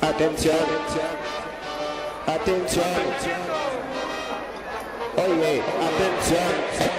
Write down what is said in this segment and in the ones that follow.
Atención, atención. Oye, atención.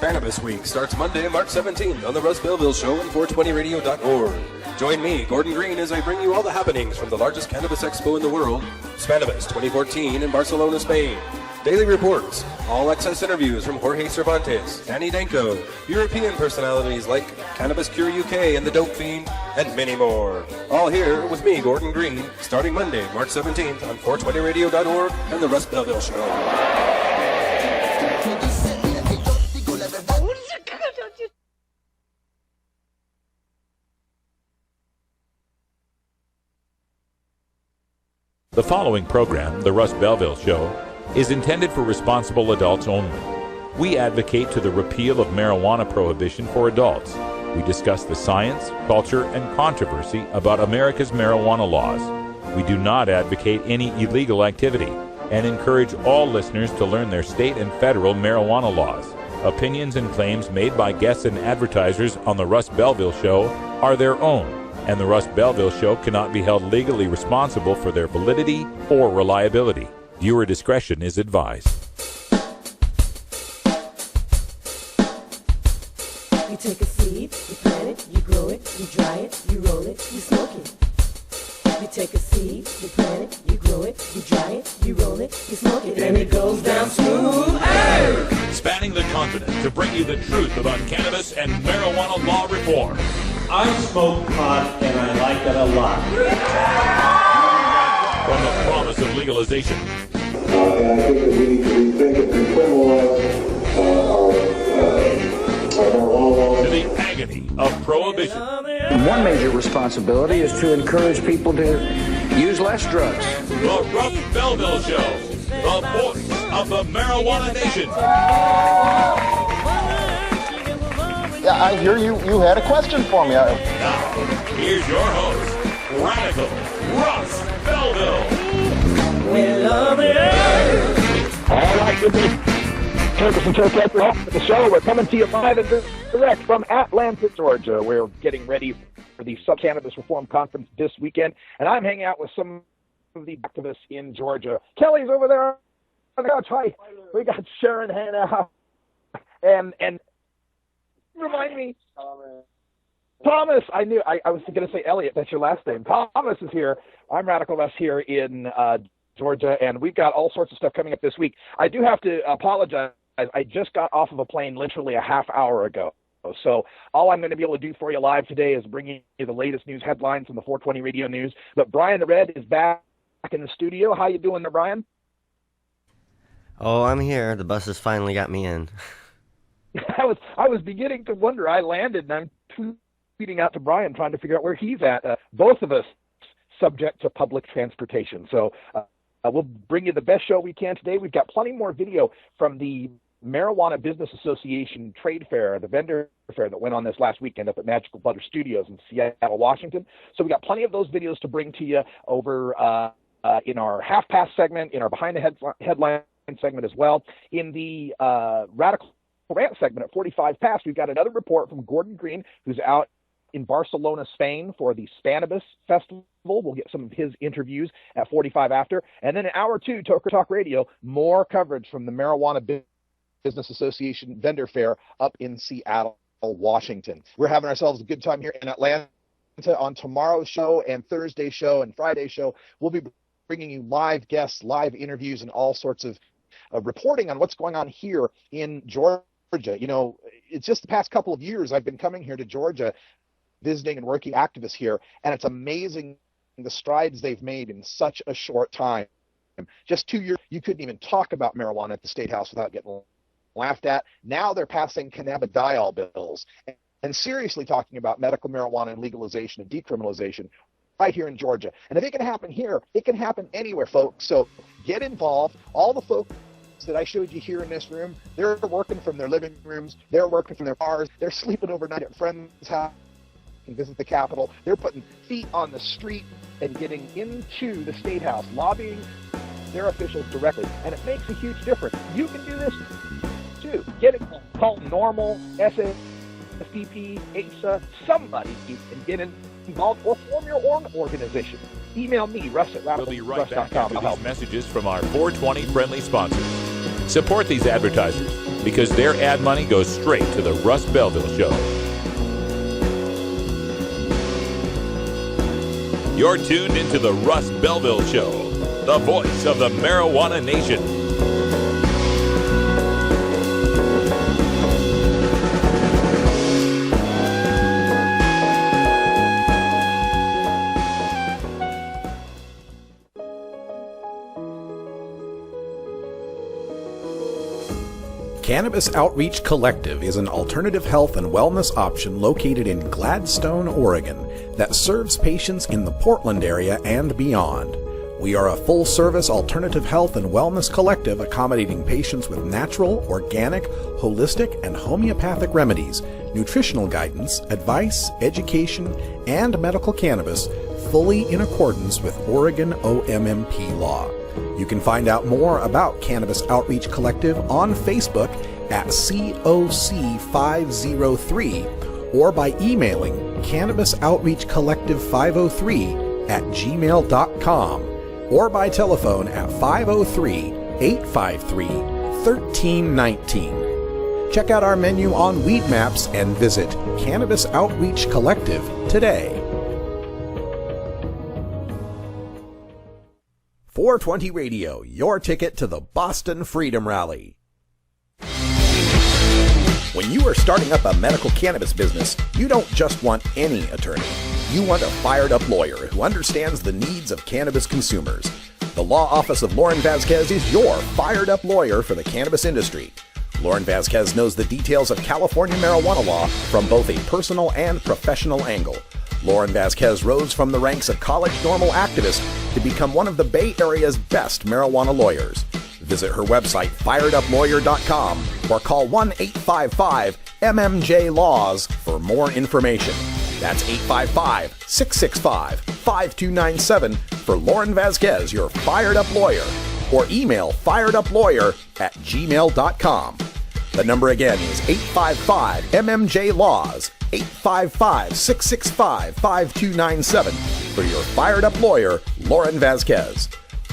Cannabis Week starts Monday, March 17th on the Russ Belville Show and 420radio.org. Join me, Gordon Green, as I bring you all the happenings from the largest cannabis expo in the world, Spannabis 2014 in Barcelona, Spain. Daily reports, all access interviews from Jorge Cervantes, Danny Danko, European personalities like Cannabis Cure UK and the Dope Fiend, and many more. All here with me, Gordon Green, starting Monday, March 17th on 420radio.org and the Russ Belville Show. The following program, The Russ Belville Show, is intended for responsible adults only. We advocate to the repeal of marijuana prohibition for adults. We discuss the science, culture, and controversy about America's marijuana laws. We do not advocate any illegal activity and encourage all listeners to learn their state and federal marijuana laws. Opinions and claims made by guests and advertisers on The Russ Belville Show are their own, and the Russ Belville Show cannot be held legally responsible for their validity or reliability. Viewer discretion is advised. You take a seed, you plant it, you grow it, you dry it, you roll it, you smoke it. You take a seed, you plant it, you grow it, you dry it, you roll it, you smoke it, and it goes down smooth. Hey! Spanning the continent to bring you the truth about cannabis and marijuana law reform. I smoke pot and I like it a lot. From the promise of legalization. And I think that we need to rethink and decriminalize our marijuana laws. To the agony of prohibition. One major responsibility is to encourage people to use less drugs. The Russ Belville Show, the voice of the marijuana nation. Yeah, I hear you had a question for me. Now, here's your host, Radical Russ Belville. We love the earth. All right, this is Cannabis and Turf at the show. We're coming to you live and direct from Atlanta, Georgia. We're getting ready for the Southern Cannabis Reform Conference this weekend, and I'm hanging out with some of the activists in Georgia. Kelly's over there on the couch. Hi. We got Sharon Hanna and remind me. Thomas. I knew. I was going to say Elliot. That's your last name. Thomas is here. I'm Radical Russ here in Georgia, and we've got all sorts of stuff coming up this week. I do have to apologize. I just got off of a plane literally a half hour ago. So all I'm going to be able to do for you live today is bring you the latest news headlines from the 420 Radio News. But Brian the Red is back in the studio. How you doing there, Brian? Oh, I'm here. The buses finally got me in. I was beginning to wonder. I landed, and I'm tweeting out to Brian, trying to figure out where he's at. Both of us subject to public transportation. So we'll bring you the best show we can today. We've got plenty more video from the Marijuana Business Association Trade Fair, the Vendor Fair that went on this last weekend up at Magical Butter Studios in Seattle, Washington. So we got plenty of those videos to bring to you over in our half-past segment, in our behind the headline segment as well. In the Radical Rant segment at 45 past, we've got another report from Gordon Green, who's out in Barcelona, Spain for the Spannabis Festival. We'll get some of his interviews at 45 after. And then in hour two, Toker Talk Radio, more coverage from the Marijuana Business Association Vendor Fair up in Seattle, Washington. We're having ourselves a good time here in Atlanta on tomorrow's show and Thursday's show and Friday's show. We'll be bringing you live guests, live interviews, and all sorts of reporting on what's going on here in Georgia. You know, it's just the past couple of years I've been coming here to Georgia, visiting and working activists here, and it's amazing the strides they've made in such a short time. Just 2 years, you couldn't even talk about marijuana at the State House without getting laughed at. Now they're passing cannabidiol bills and seriously talking about medical marijuana and legalization and decriminalization right here in Georgia. And if it can happen here, it can happen anywhere, folks. So get involved. All the folks that I showed you here in this room, they're working from their living rooms, they're working from their cars, they're sleeping overnight at friends' house and visit the Capitol. They're putting feet on the street and getting into the State House, lobbying their officials directly, and it makes a huge difference. You can do this too. Get it, call NORML, SSDP, ASA, somebody, and get involved or form your own organization. Email me, Russ at We'll be right back Russ.com. after these messages from our 420 friendly sponsors. Support these advertisers because their ad money goes straight to the Russ Belville Show. You're tuned into the Russ Belville Show, the voice of the marijuana nation. Cannabis Outreach Collective is an alternative health and wellness option located in Gladstone, Oregon, that serves patients in the Portland area and beyond. We are a full-service alternative health and wellness collective accommodating patients with natural, organic, holistic, and homeopathic remedies, nutritional guidance, advice, education, and medical cannabis, fully in accordance with Oregon OMMP law. You can find out more about Cannabis Outreach Collective on Facebook at COC503 or by emailing cannabisoutreachcollective503 @gmail.com or by telephone at 503-853-1319. Check out our menu on Weed Maps and visit Cannabis Outreach Collective today. 420 Radio, your ticket to the Boston Freedom Rally. When you are starting up a medical cannabis business, you don't just want any attorney. You want a fired-up lawyer who understands the needs of cannabis consumers. The Law Office of Lauren Vasquez is your fired-up lawyer for the cannabis industry. Lauren Vasquez knows the details of California marijuana law from both a personal and professional angle. Lauren Vasquez rose from the ranks of college normal activist to become one of the Bay Area's best marijuana lawyers. Visit her website, fireduplawyer.com, or call 1-855-MMJ-LAWS for more information. That's 855-665-5297 for Lauren Vasquez, your fired-up lawyer, or email fireduplawyer@gmail.com. The number again is 855-MMJ-LAWS, 855-665-5297 for your fired-up lawyer, Lauren Vasquez.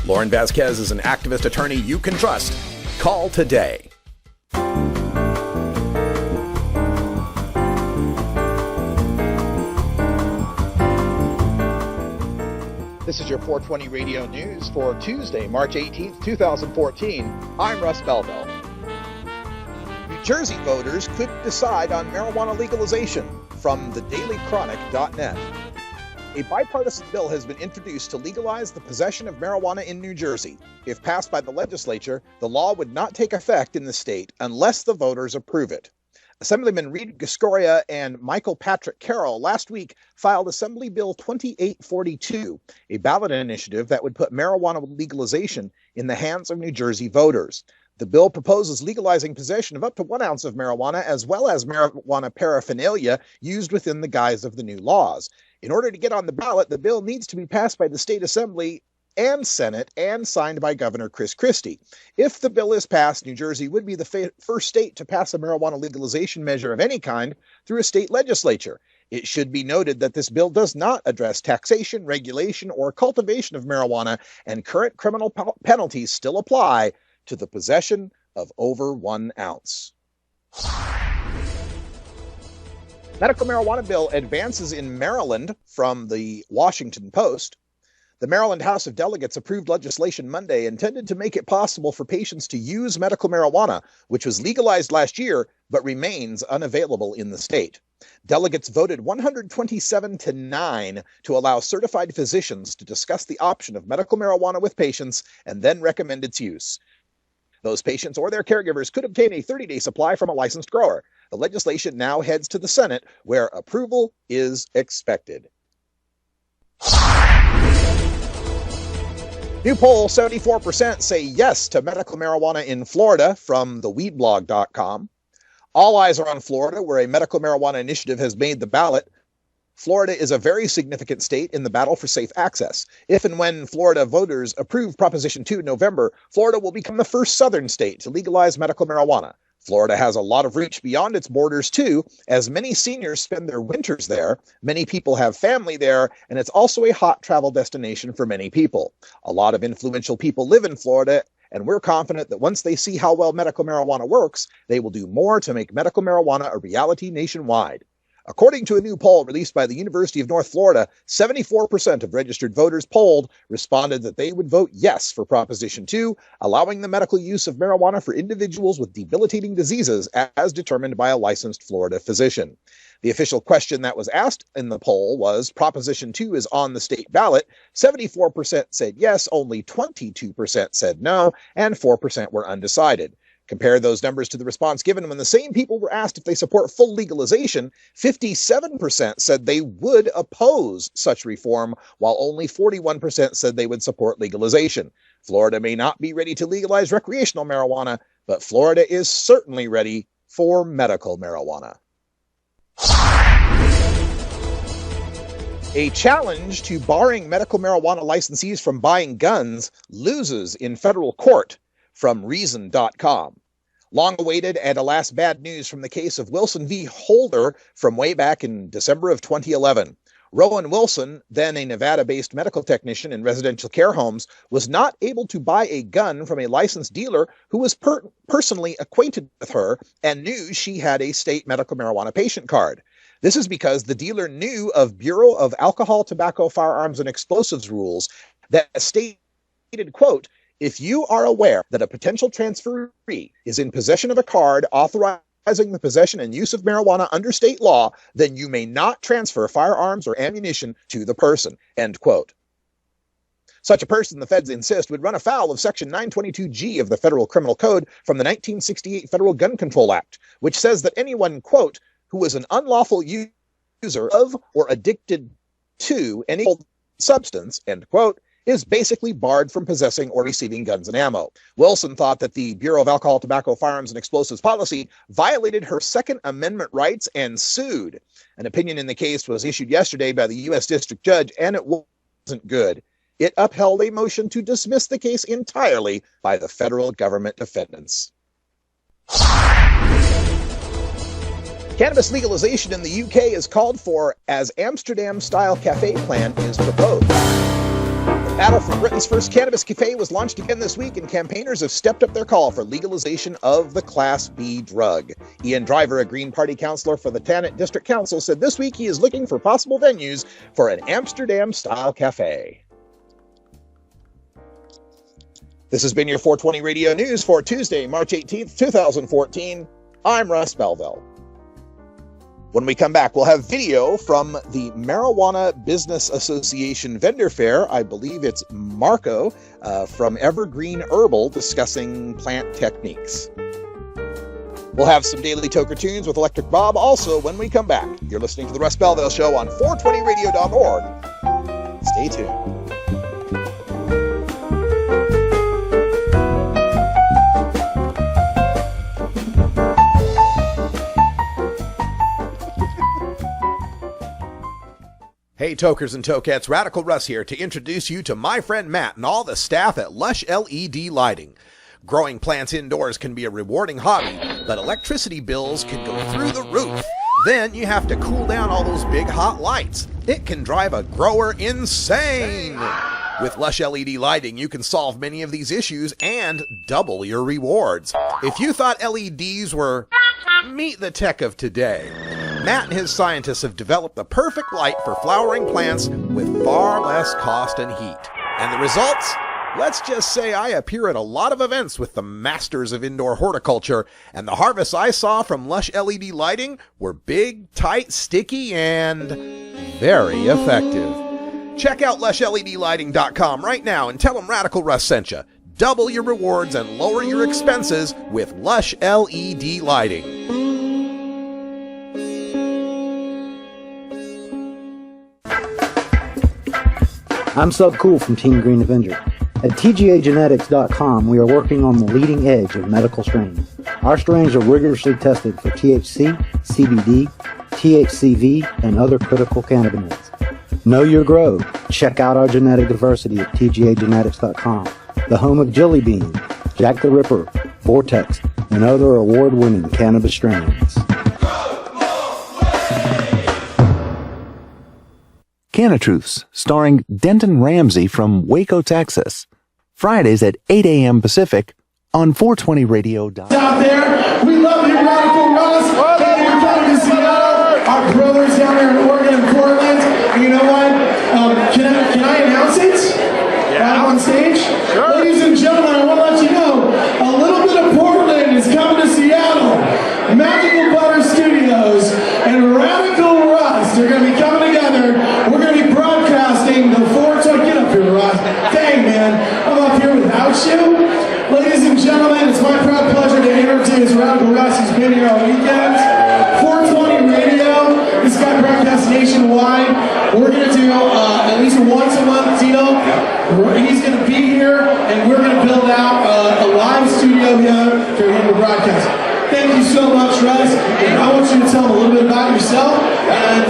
Lauren Vasquez is an activist attorney you can trust. Call today. This is your 420 Radio News for Tuesday, March 18th, 2014. I'm Russ Belville. New Jersey voters could decide on marijuana legalization from thedailychronic.net. A bipartisan bill has been introduced to legalize the possession of marijuana in New Jersey. If passed by the legislature, the law would not take effect in the state unless the voters approve it. Assemblyman Reed Gascoria and Michael Patrick Carroll last week filed Assembly Bill 2842, a ballot initiative that would put marijuana legalization in the hands of New Jersey voters. The bill proposes legalizing possession of up to 1 ounce of marijuana as well as marijuana paraphernalia used within the guise of the new laws. In order to get on the ballot, the bill needs to be passed by the state assembly and Senate and signed by Governor Chris Christie. If the bill is passed, New Jersey would be the first state to pass a marijuana legalization measure of any kind through a state legislature. It should be noted that this bill does not address taxation, regulation, or cultivation of marijuana, and current criminal penalties still apply to the possession of over 1 ounce. Medical marijuana bill advances in Maryland from the Washington Post. The Maryland House of Delegates approved legislation Monday intended to make it possible for patients to use medical marijuana, which was legalized last year but remains unavailable in the state. Delegates voted 127-9 to allow certified physicians to discuss the option of medical marijuana with patients and then recommend its use. Those patients or their caregivers could obtain a 30-day supply from a licensed grower. The legislation now heads to the Senate, where approval is expected. New poll, 74% say yes to medical marijuana in Florida from theweedblog.com. All eyes are on Florida, where a medical marijuana initiative has made the ballot. Florida is a very significant state in the battle for safe access. If and when Florida voters approve Proposition 2 in November, Florida will become the first southern state to legalize medical marijuana. Florida has a lot of reach beyond its borders, too, as many seniors spend their winters there, many people have family there, and it's also a hot travel destination for many people. A lot of influential people live in Florida, and we're confident that once they see how well medical marijuana works, they will do more to make medical marijuana a reality nationwide. According to a new poll released by the University of North Florida, 74% of registered voters polled responded that they would vote yes for Proposition 2, allowing the medical use of marijuana for individuals with debilitating diseases as determined by a licensed Florida physician. The official question that was asked in the poll was, Proposition 2 is on the state ballot. 74% said yes, only 22% said no, and 4% were undecided. Compare those numbers to the response given when the same people were asked if they support full legalization. 57% said they would oppose such reform, while only 41% said they would support legalization. Florida may not be ready to legalize recreational marijuana, but Florida is certainly ready for medical marijuana. A challenge to barring medical marijuana licensees from buying guns loses in federal court. From Reason.com. Long awaited and alas bad news from the case of Wilson v. Holder from way back in December of 2011. Rowan Wilson, then a Nevada-based medical technician in residential care homes, was not able to buy a gun from a licensed dealer who was personally acquainted with her and knew she had a state medical marijuana patient card. This is because the dealer knew of Bureau of Alcohol, Tobacco, Firearms, and Explosives rules that stated, quote, if you are aware that a potential transferee is in possession of a card authorizing the possession and use of marijuana under state law, then you may not transfer firearms or ammunition to the person, end quote. Such a person, the feds insist, would run afoul of Section 922G of the Federal Criminal Code from the 1968 Federal Gun Control Act, which says that anyone, quote, who is an unlawful user of or addicted to any substance, end quote, is basically barred from possessing or receiving guns and ammo. Wilson thought that the Bureau of Alcohol, Tobacco, Firearms, and Explosives policy violated her Second Amendment rights and sued. An opinion in the case was issued yesterday by the U.S. District Judge, and it wasn't good. It upheld a motion to dismiss the case entirely by the federal government defendants. Cannabis legalization in the UK is called for as Amsterdam-style cafe plan is proposed. The battle for Britain's first cannabis cafe was launched again this week, and campaigners have stepped up their call for legalization of the Class B drug. Ian Driver, a Green Party councillor for the Thanet District Council, said this week he is looking for possible venues for an Amsterdam-style cafe. This has been your 420 Radio News for Tuesday, March 18th, 2014. I'm Russ Belville. When we come back, we'll have video from the Marijuana Business Association Vendor Fair. I believe it's Marco from Evergreen Herbal discussing plant techniques. We'll have some Daily Toker tunes with Electric Bob also when we come back. You're listening to The Russ Belville Show on 420radio.org. Stay tuned. Hey Tokers and Tokettes, Radical Russ here to introduce you to my friend Matt and all the staff at Lush LED Lighting. Growing plants indoors can be a rewarding hobby, but electricity bills can go through the roof. Then you have to cool down all those big hot lights. It can drive a grower insane. With Lush LED Lighting, you can solve many of these issues and double your rewards. If you thought LEDs were meet the tech of today, Matt and his scientists have developed the perfect light for flowering plants with far less cost and heat. And the results? Let's just say I appear at a lot of events with the masters of indoor horticulture, and the harvests I saw from Lush LED Lighting were big, tight, sticky, and very effective. Check out LushLEDlighting.com right now and tell them Radical Russ sent you. Double your rewards and lower your expenses with Lush LED Lighting. I'm Sub Cool from Team Green Avenger. At TGAgenetics.com, we are working on the leading edge of medical strains. Our strains are rigorously tested for THC, CBD, THCV, and other critical cannabinoids. Know your grow. Check out our genetic diversity at tgagenetics.com, the home of Jelly Bean, Jack the Ripper, Vortex, and other award-winning cannabis strains. Canna-Truths, starring Denton Ramsey from Waco, Texas. Fridays at 8 a.m. Pacific on 420radio.com. Out there, we love you, Radical Russ. Thank you for coming to Seattle. Our brothers down there in Oregon and Portland. And you know what? Can I announce it? Yeah. On stage? Sure. Ladies and gentlemen, I want to let you know, a little bit of Portland is coming to Seattle. Magical Butter Studios and Radical Russ are going to be coming together. We're going to be broadcasting the 420. Get up here, Russ. Dang, man. I'm up here without you. Ladies and gentlemen, it's my proud pleasure to introduce Radical Russ. He's been here all weekend. 420 Radio. This guy broadcasts nationwide. We're going to do at least once a month deal. He's going to be here, and we're going to build out a live studio here for him to broadcast. Thank you so much, Russ. And I want you to tell them a little bit about yourself and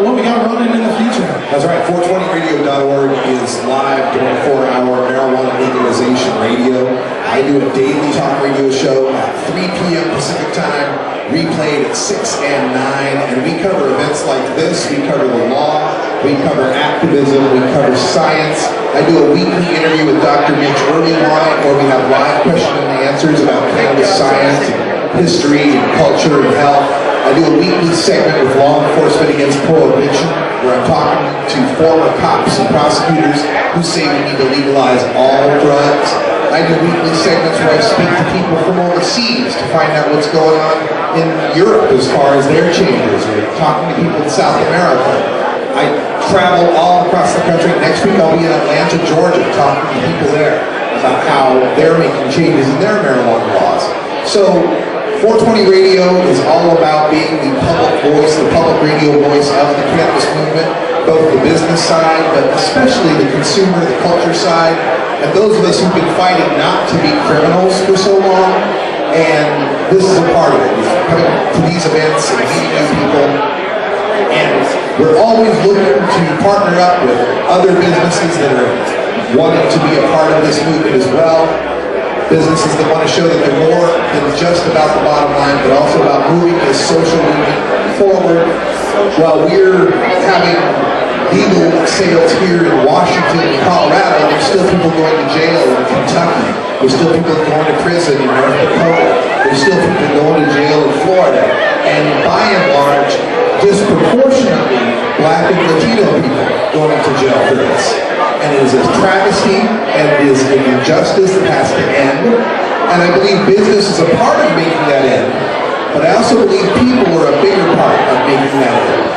what we got running in the future. That's right. 420radio.org is live 24-hour marijuana legalization radio. I do a daily talk radio show at 3 p.m. Pacific time, replayed at 6 and 9, and we cover events like this. We cover the law, we cover activism, we cover science. I do a weekly interview with Dr. Mitch Irwin-Wine, where we have live question and answers about cannabis science, history, and culture, and health. I do a weekly segment with Law Enforcement Against Prohibition, where I'm talking to former cops and prosecutors who say we need to legalize all drugs. I do weekly segments where I speak to people from overseas to find out what's going on in Europe as far as their changes, or talking to people in South America. I travel all across the country. Next week I'll be in Atlanta, Georgia, talking to people there about how they're making changes in their marijuana laws. So 420 Radio is all about being the public voice, the public radio voice of the cannabis movement, both the business side, but especially the consumer, the culture side, and those of us who've been fighting not to be criminals for so long. And this is a part of it. It's coming to these events and meeting new people. And we're always looking to partner up with other businesses that are wanting to be a part of this movement as well. Businesses that want to show that they're more than just about the bottom line, but also about moving this social movement forward. While we're having legal sales here in Washington and Colorado, there's still people going to jail in Kentucky. There's still people going to prison in North Dakota. There's still people going to jail in Florida. And by and large, disproportionately, Black and Latino people going to jail for this. And it is a travesty, and it is an injustice that has to end. And I believe business is a part of making that end. But I also believe people are a bigger part of making that end.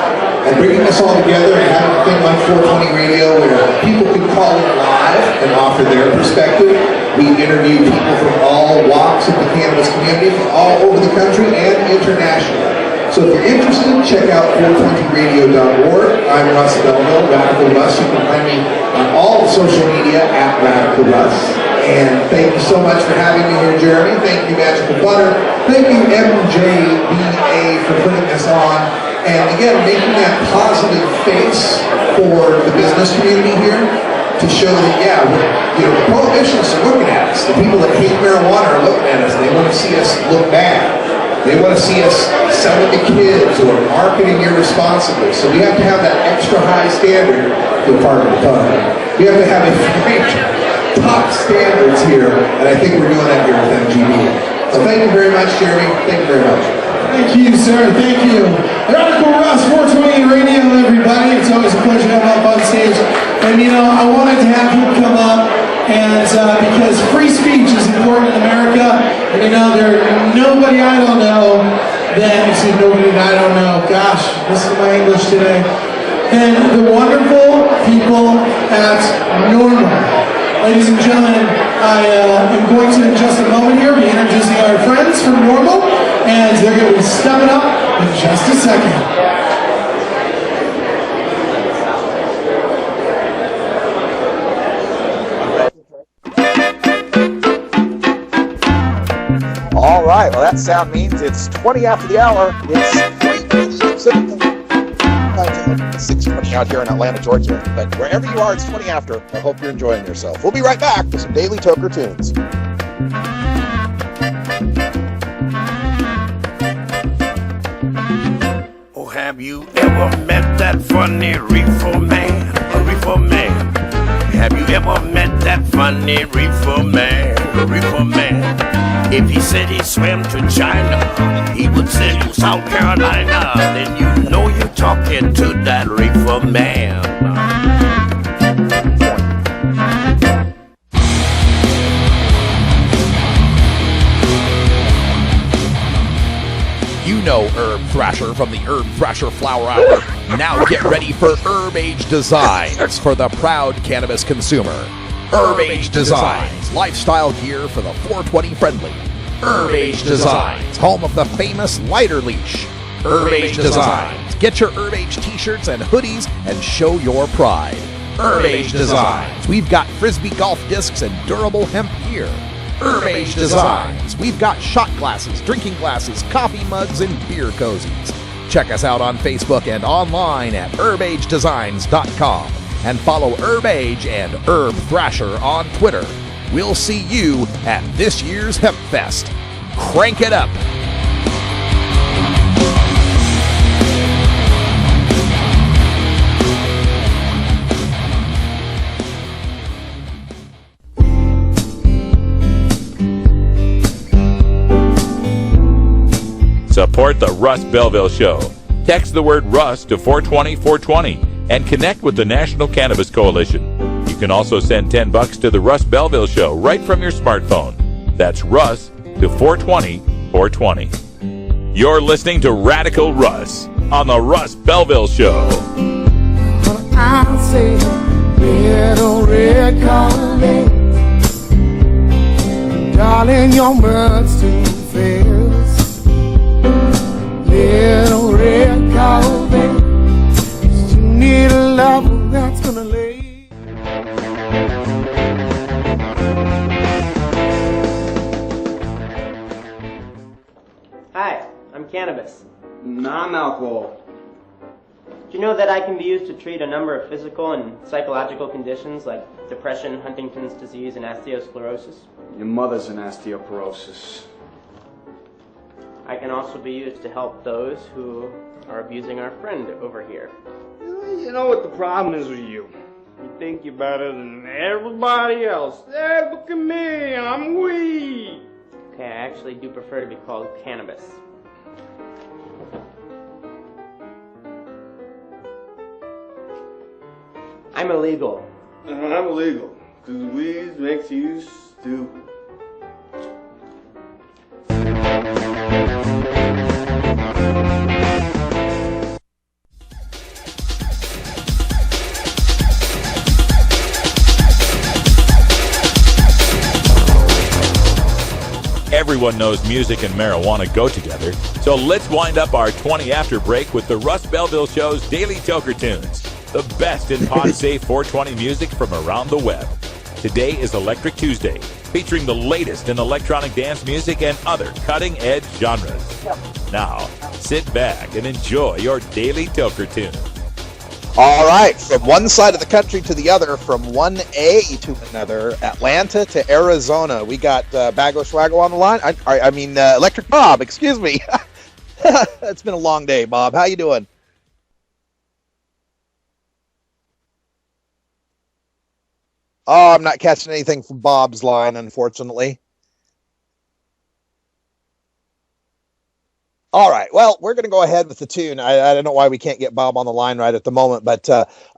And bringing us all together and having a thing like 420 Radio where people can call in live and offer their perspective. We interview people from all walks of the cannabis community, from all over the country and internationally. So if you're interested, check out 420radio.org. I'm Russ Belville, Radical Russ. You can find me on all the social media at Radical Russ. And thank you so much for having me here, Jeremy. Thank you, Magical Butter. Thank you, MJBA, for putting this on. And again, making that positive face for the business community here to show that, yeah, the prohibitionists are looking at us. The people that hate marijuana are looking at us. They want to see us look bad. They want to see us selling to kids or marketing irresponsibly. So we have to have that extra high standard for part of the fun. We have to have a top standards here, and I think we're doing that here with MJBA. So thank you very much, Jeremy. Thank you very much. Thank you, sir. Thank you. Radical Russ, 420 Radio, everybody. It's always a pleasure to have him up on stage. And, I wanted to have him come up, and because free speech is important in America, and, there's nobody I don't know nobody that I don't know. Gosh, listen to my English today. And the wonderful people at Normal. Ladies and gentlemen, I am going to, in just a moment here, be introducing our friends from Normal, and they're going to be stepping up in just a second. All right, well, that sound means it's 20 after the hour. It's 3 Pacific. 6:20 out here in Atlanta, Georgia. But wherever you are, it's 20 after. I hope you're enjoying yourself. We'll be right back with some Daily Toker tunes. Oh, have you ever met that funny reefer man? A reefer man. Have you ever met that funny reefer man? A reefer man. If he said he swam to China, he would send you South Carolina. Then you know you're talking to that reefer man. You know Herb Thrasher from the Herb Thrasher Flower Hour. Now get ready for Herb Age Designs for the proud cannabis consumer. Herb Age Designs, lifestyle gear for the 420 friendly. Herb Age Designs, home of the famous lighter leash. Herb Age Designs, get your Herb Age t-shirts and hoodies and show your pride. Herb Age Designs, we've got frisbee golf discs and durable hemp gear. Herb Age Designs, we've got shot glasses, drinking glasses, coffee mugs, and beer cozies. Check us out on Facebook and online at herbagedesigns.com. And follow Herb Age and Herb Thrasher on Twitter. We'll see you at this year's Hemp Fest. Crank it up! Support the Russ Belville Show. Text the word Russ to 420-420 and connect with the National Cannabis Coalition. You can also send $10 to the Russ Belville Show right from your smartphone. That's Russ to 420-420. You're listening to Radical Russ on the Russ Belville Show. I say, little red Collie, darling, your bird's too fierce. Little red Collie, you need a lover that's gonna lay. Hi, I'm cannabis. Non-alcohol. Do you know that I can be used to treat a number of physical and psychological conditions like depression, Huntington's disease, and osteosclerosis? Your mother's an osteoporosis. I can also be used to help those who are abusing our friend over here. You know what the problem is with you? You think you're better than everybody else. Hey, look at me, I'm weak. Okay, I actually do prefer to be called cannabis. I'm illegal. I'm illegal. Because weed makes you stupid. Everyone knows music and marijuana go together, so let's wind up our 20 after break with the Russ Belville Show's Daily Toker Tunes, the best in pod-safe 420 music from around the web. Today is Electric Tuesday, featuring the latest in electronic dance music and other cutting-edge genres. Now, sit back and enjoy your Daily Toker Tune. All right, from one side of the country to the other, from one A to another, Atlanta to Arizona, we got Bago Schwago on the line. I mean, Electric Bob, excuse me. It's been a long day, Bob. How you doing? Oh, I'm not catching anything from Bob's line, unfortunately. All right, well, we're going to go ahead with the tune. I don't know why we can't get Bob on the line right at the moment, but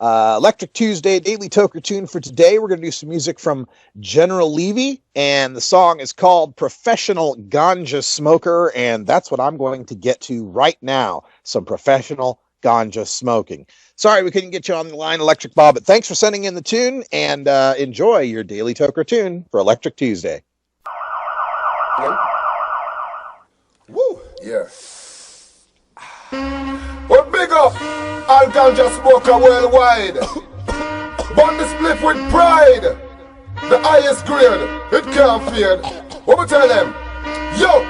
Electric Tuesday, Daily Toker tune for today. We're going to do some music from General Levy, and the song is called Professional Ganja Smoker, and that's what I'm going to get to right now, some professional ganja smoking. Sorry we couldn't get you on the line, Electric Bob, but thanks for sending in the tune, and enjoy your Daily Toker tune for Electric Tuesday. Woo! Yeah. Well, big up all ganja smoker worldwide. Burn the split with pride. The highest grade, it can't fade. What we tell them? Yo!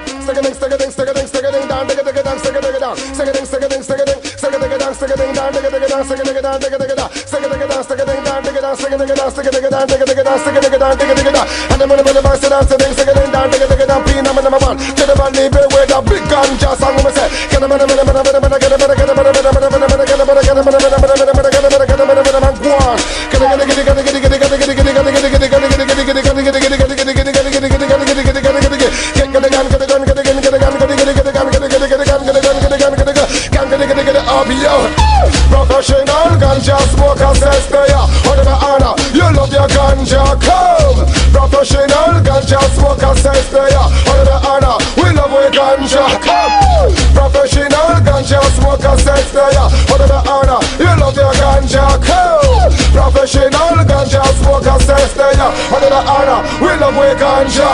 Professional ganja smoker says player, whatever honor, you love your ganja, come. Professional ganja smoker says player, whatever honor, we love your ganja, come. Professional ganja smoker says player, whatever honor, you love your ganja, come. Professional ganja smoker says player, whatever honor, we love your ganja.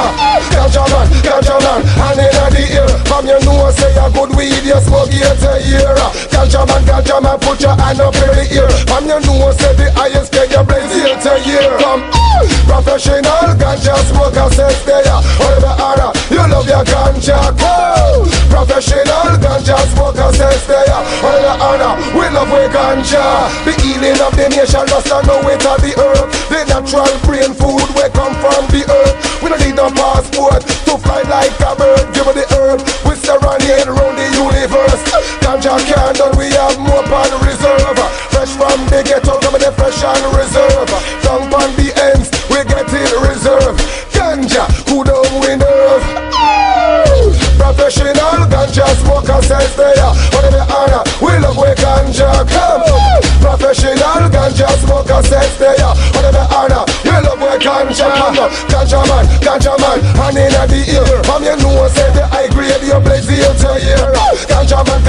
Ganja man, and in the ear, from your nose say a good weed, you smoke it a year. Ganja man, put your hand up in the ear. From your nose say the highest can you blaze it a year. Come professional ganja smoker says there, whatever honor, you love your ganja, go. Professional ganja smoker says there, whatever honor, we love your ganja. The healing of the nation must know it of the earth. The natural brain food we come from the earth. We don't need no passport to fly like a bird. Give me the herb, we serenade around the universe. Ganja can done, we have more pan reserve. Fresh from the ghetto, come in the fresh and reserve. Down on the ends, we get it reserve. Ganja, who don't we nerve? Professional ganja smoker says there, whatever honor, we love we ganja, come. Professional ganja smoker says there, whatever honor, you love we ganja, come. Ganja man, hand in the ear. From your nose say the high grade, you blaze it to ear. Ganja man,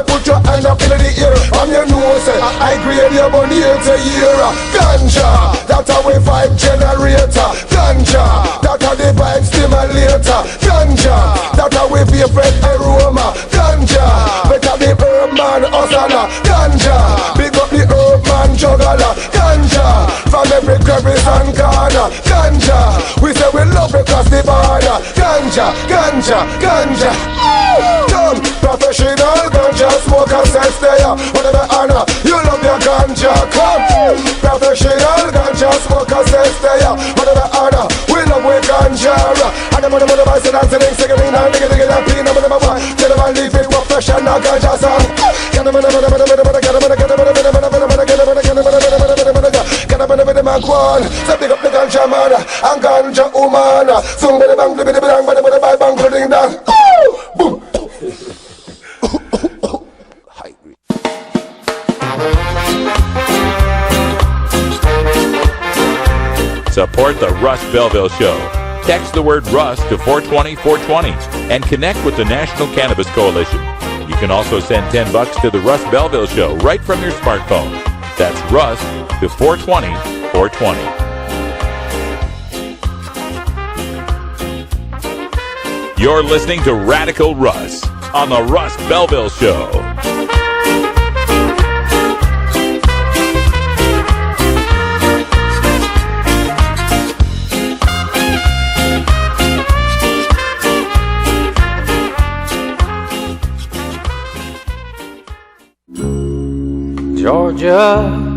put your hand up in the ear. From your nose say high grade, you burn ear to ear. Ganja, that's how we vibe generator. Ganja, that's how the vibe stimulator. Ganja, that's how we favorite aroma. Ganja, better the herb man hustler. Ganja, big up the herb man juggler. Ganja, from every crevice and corner. Ganja, we say we love because the border. Ganja. Come, professional ganja smoker says there, whatever honor, you love your ganja. Come, professional ganja smoker says there, whatever honor, we love your ganja. And the mother by dancing, singing, and digging, and peeing, number one. Get them and leave it professional ganja song. Get them and pick up the ganja man and ganja woman. Soon be the bang, be the bang, but the bang, bang, ding dong. Boom. Support the Russ Belville Show. Text the word Russ to 420-420 and connect with the National Cannabis Coalition. You can also send $10 to the Russ Belville Show right from your smartphone. That's Russ to 420-420. You're listening to Radical Russ on the Russ Belville Show. Georgia.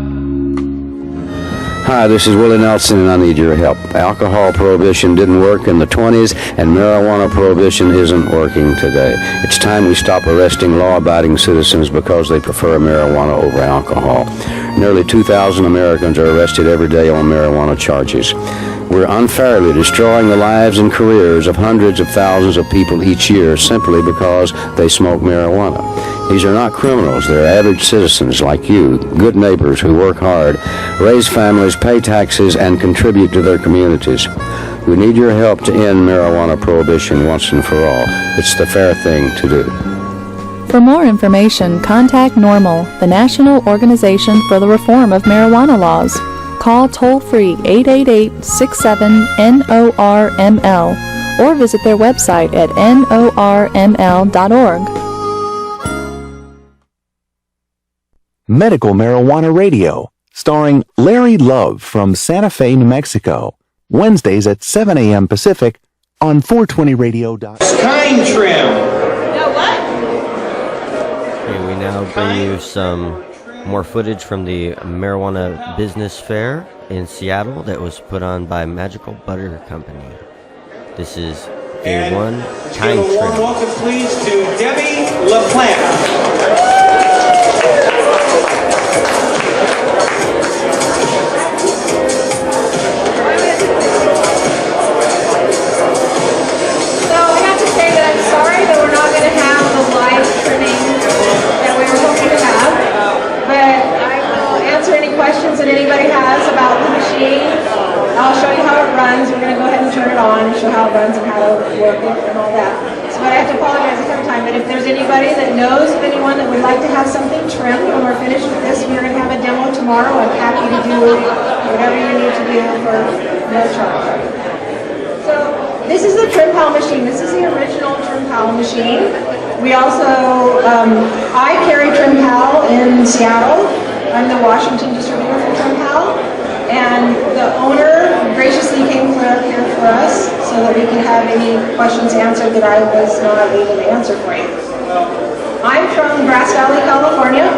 Hi, this is Willie Nelson, and I need your help. Alcohol prohibition didn't work in the 20s, and marijuana prohibition isn't working today. It's time we stop arresting law-abiding citizens because they prefer marijuana over alcohol. Nearly 2,000 Americans are arrested every day on marijuana charges. We're unfairly destroying the lives and careers of hundreds of thousands of people each year simply because they smoke marijuana. These are not criminals. They're average citizens like you, good neighbors who work hard, raise families, pay taxes, and contribute to their communities. We need your help to end marijuana prohibition once and for all. It's the fair thing to do. For more information, contact NORML, the National Organization for the Reform of Marijuana Laws. Call toll-free 888-67-NORML or visit their website at norml.org. Medical Marijuana Radio, starring Larry Love from Santa Fe, New Mexico. Wednesdays at 7 a.m. Pacific on 420radio.com. Kind trim. Okay, we now bring you some more footage from the Marijuana Business Fair in Seattle that was put on by Magical Butter Company. This is day one, kind Give a warm trim. welcome, please, to Debbie LaPlante. So I have to say that I'm sorry that we're not going to have the live trimming that we were hoping to have, but I will answer any questions that anybody has about the machine. I'll show you how it runs. We're going to go ahead and turn it on and show how it runs and how to work it and all that. So but I have to apologize ahead of time, but if there's anybody that knows of anyone that would like to have something trimmed when we're finished with this, we're going to have a demo tomorrow. I'm happy to do whatever you need to do for no charge. So this is the Trim Pal machine. This is the original Trim Pal machine. We also, I carry Trim Pal in Seattle. I'm the Washington distributor for Trim Pal. And the owner graciously came clear up here for us so that we could have any questions answered that I was not able to answer for you. I'm from Grass Valley, California,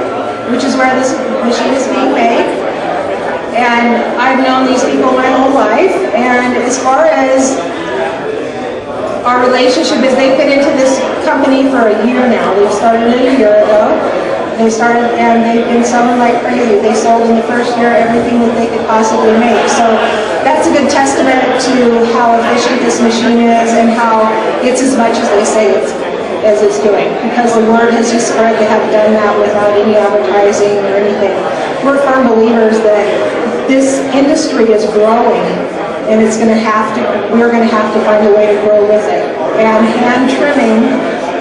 which is where this machine is being made. And I've known these people my whole life. And as far as our relationship is, they've been into this company for a year now. They've started it a year ago. They started and they've been selling like crazy. They sold in the first year everything that they could possibly make. So that's a good testament to how efficient this machine is and how it's as much as they say as it's doing. Because the word has just spread. They have done that without any advertising or anything. We're firm believers that this industry is growing and it's going to have to, we're going to have to find a way to grow with it. And hand trimming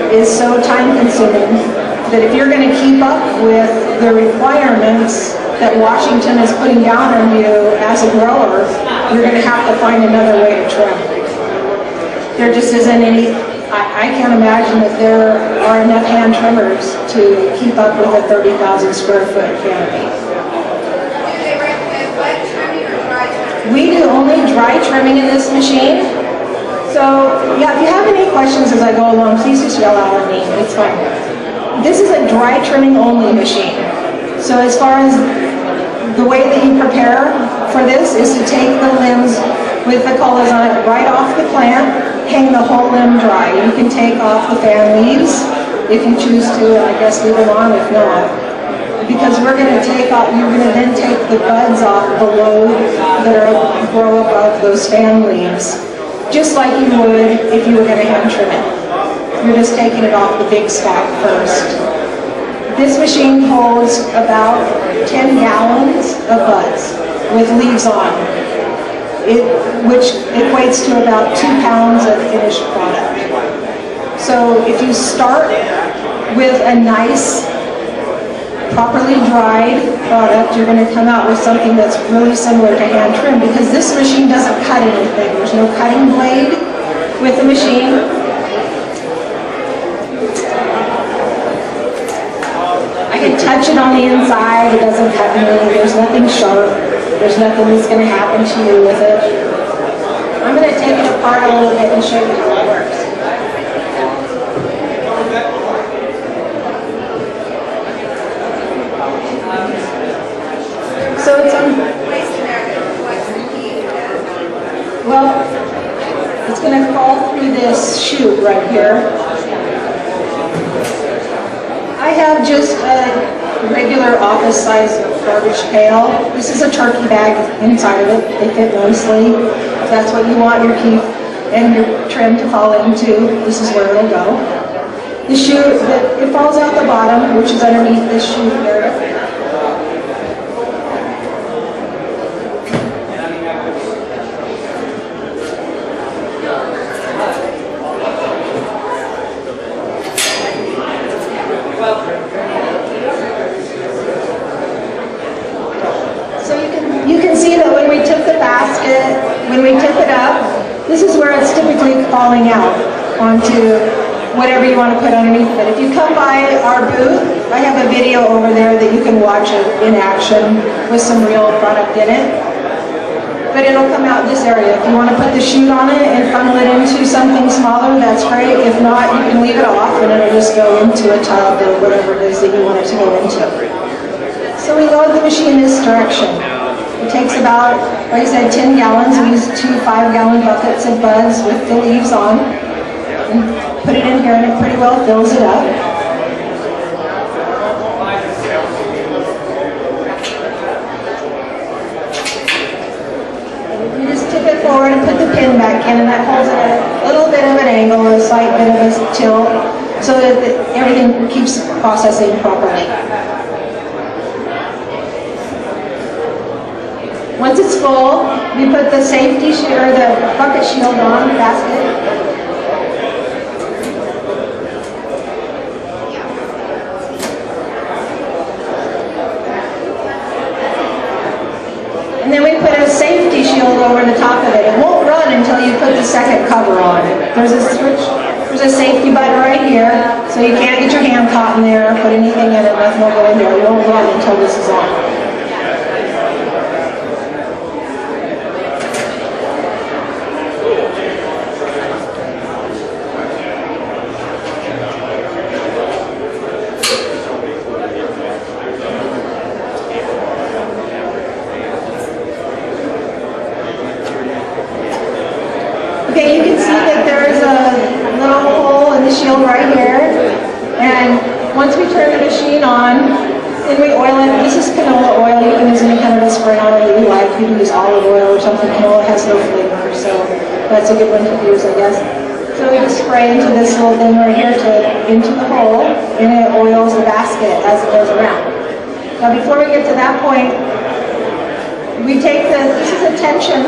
is so time consuming that if you're going to keep up with the requirements that Washington is putting down on you as a grower, you're going to have to find another way to trim. There just isn't any, I can't imagine that there are enough hand trimmers to keep up with a 30,000 square foot canopy. We do only dry trimming in this machine. So yeah, if you have any questions as I go along, please just yell out at me, it's fine. This is a dry trimming only machine. So as far as the way that you prepare for this is to take the limbs with the colors on it right off the plant, hang the whole limb dry. You can take off the fan leaves if you choose to, and I guess leave them on if not. Because we're going to take off, you're going to then take the buds off below that grow above those fan leaves, just like you would if you were going to hand trim it. You're just taking it off the big stalk first. This machine holds about 10 gallons of buds with leaves on, which equates to about 2 pounds of finished product. So if you start with a nice, properly dried product, you're going to come out with something that's really similar to hand trim because this machine doesn't cut anything. There's no cutting blade with the machine. I can touch it on the inside, it doesn't cut me, there's nothing sharp, there's nothing that's going to happen to you with it. I'm going to take it apart a little bit and show you how it works. So it's it's going to crawl through this chute right here. I have just a regular office size garbage pail. This is a turkey bag inside of it. They fit nicely. If that's what you want your keep and your trim to fall into, this is where it'll go. The chute, it falls out the bottom, which is underneath this chute area. When we tip it up, this is where it's typically falling out onto whatever you want to put underneath it. If you come by our booth, I have a video over there that you can watch it in action with some real product in it. but it'll come out in this area. If you want to put the chute on it and funnel it into something smaller, that's great. If not, you can leave it off and it'll just go into a tub or whatever it is that you want it to go into. So we load the machine this direction. It takes about, like I said, 10 gallons. We use 2 5-gallon buckets of buds with the leaves on. And put it in here and it pretty well fills it up. You just tip it forward and put the pin back in, and that holds it at a little bit of an angle, a slight bit of a tilt, so that everything keeps processing properly. Once it's full, we put the safety or the bucket shield on the basket. And then we put a safety shield over the top of it. It won't run until you put the second cover on it. There's a switch, there's a safety button right here, so you can't get your hand caught in there or put anything in it, nothing will go in there. It won't run until this is on. Okay, you can see that there's a little hole in the shield right here, and once we turn the machine on, then we oil it. This is canola oil. You can use any kind of a spray on it that you like. You can use olive oil or something. Canola has no flavor, so that's a good one to use, I guess. So we just spray into this little thing right here into the hole, and it oils the basket as it goes around. Now before we get to that point, we take this is a tension,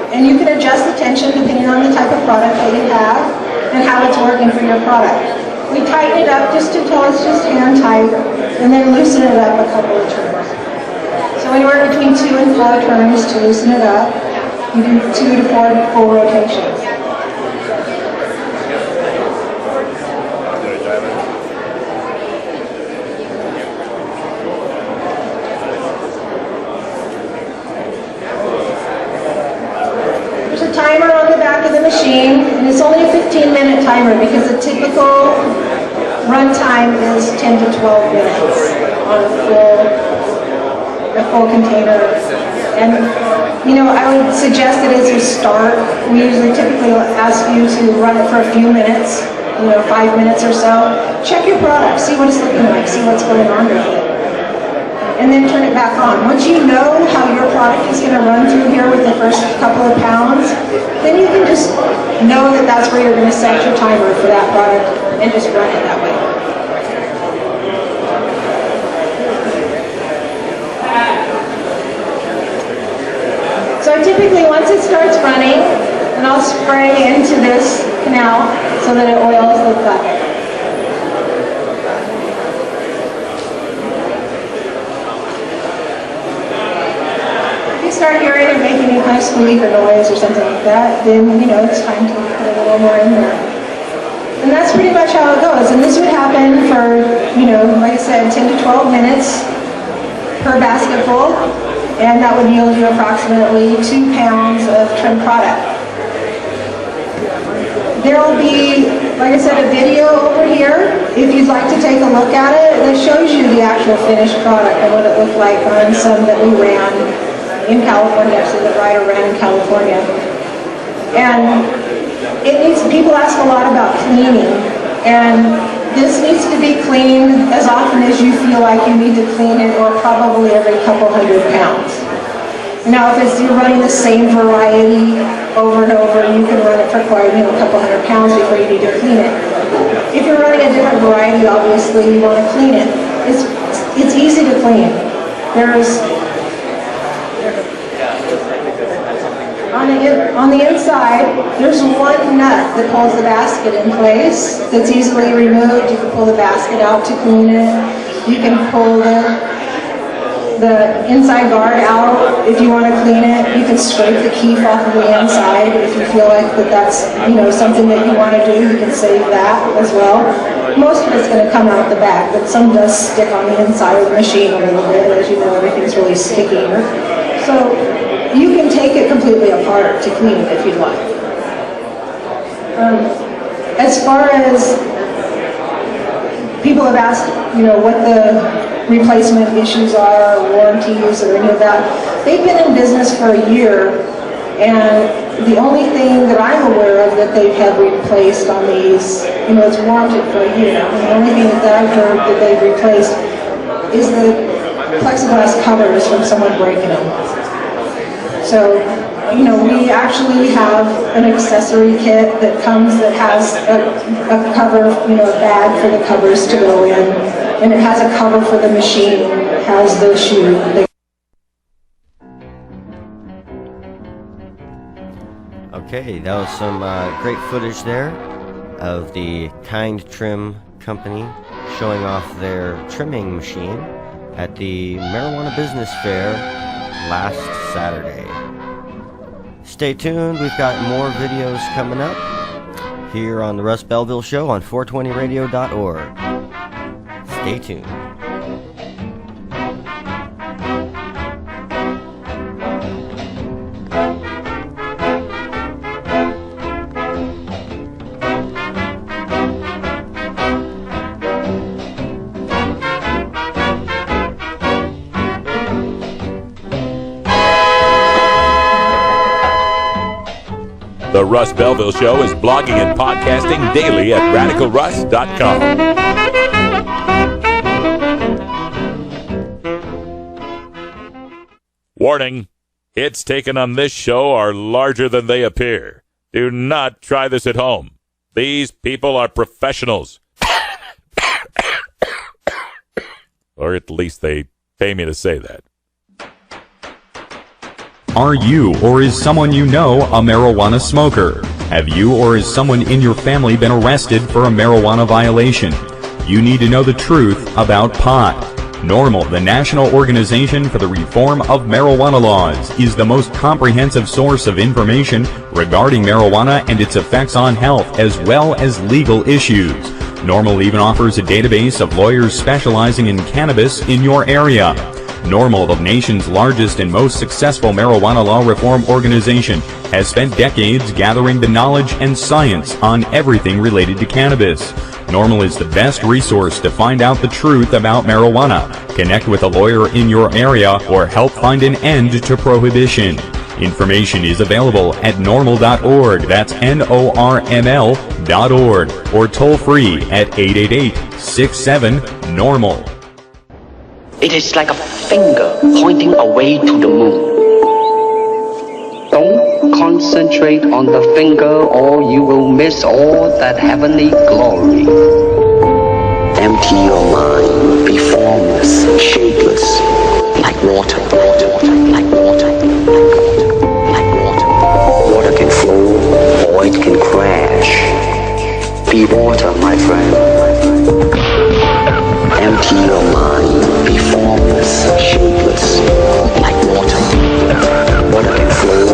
and you can adjust the tension depending on the type of product that you have and how it's working for your product. We tighten it up just until it's just hand tight, and then loosen it up a couple of turns. So anywhere between 2 and 4 turns to loosen it up. You do 2 to 4 full rotations. Timer on the back of the machine, and it's only a 15-minute timer because the typical run time is 10 to 12 minutes on a full container. And you know, I would suggest that as you start, we usually typically ask you to run it for a few minutes, 5 minutes or so. Check your product, see what it's looking like, see what's going on with it, and then turn it back on. Once you know how your product is going to run through here with the first couple of pounds, then you can just know that that's where you're going to set your timer for that product and just run it that way. So typically once it starts running, then I'll spray into this canal so that it oils the bucket. Start hearing it making any kind of squeak or noise or something like that, then it's time to put a little more in there. And that's pretty much how it goes. And this would happen for, like I said, 10 to 12 minutes per basketful, and that would yield you approximately 2 pounds of trim product. There will be, like I said, a video over here, if you'd like to take a look at it, that shows you the actual finished product and what it looked like on some that we ran in California, actually the rider ran in California. And people ask a lot about cleaning, and this needs to be cleaned as often as you feel like you need to clean it, or probably every couple 100 pounds. Now if you're running the same variety over and over, you can run it for quite a couple 100 pounds before you need to clean it. If you're running a different variety, obviously you want to clean it. It's easy to clean. On the inside, there's one nut that pulls the basket in place that's easily removed. You can pull the basket out to clean it. You can pull the inside guard out if you want to clean it. You can scrape the keef off of the inside if you feel like that's something that you want to do. You can save that as well. Most of it's going to come out the back, but some does stick on the inside of the machine a little bit. As you know, everything's really sticky. So you can take it completely completely apart to clean if you'd like. As far as people have asked, what the replacement issues are, or warranties, or any of that, they've been in business for a year, and the only thing that I'm aware of that they've had replaced on these, it's warranted for a year. And the only thing that I've heard that they've replaced is the plexiglass covers from someone breaking them. So, we actually have an accessory kit that comes that has a cover, a bag for the covers to go in, and it has a cover for the machine, it has the shoe. Okay, that was some great footage there of the Kind Trim Company showing off their trimming machine at the Marijuana Business Fair last Saturday. Stay tuned, we've got more videos coming up here on the Russ Belville Show on 420radio.org. Stay tuned. The Russ Belville Show is blogging and podcasting daily at radicalruss.com. Warning, hits taken on this show are larger than they appear. Do not try this at home. These people are professionals. Or at least they pay me to say that. Are you or is someone you know a marijuana smoker? Have you or is someone in your family been arrested for a marijuana violation? You need to know the truth about pot. NORML, the National Organization for the Reform of Marijuana Laws, is the most comprehensive source of information regarding marijuana and its effects on health as well as legal issues. NORML even offers a database of lawyers specializing in cannabis in your area. NORML, the nation's largest and most successful marijuana law reform organization, has spent decades gathering the knowledge and science on everything related to cannabis. NORML is the best resource to find out the truth about marijuana, connect with a lawyer in your area, or help find an end to prohibition. Information is available at norml.org, that's NORML.org, or toll free at 888-67-NORML. It is like a finger pointing away to the moon. Don't concentrate on the finger or you will miss all that heavenly glory. Empty your mind, be formless, shapeless, like water, like water, like water. Water can flow or it can crash. Be water, my friend. Empty your mind, be formless, shapeless, like water. Water can flow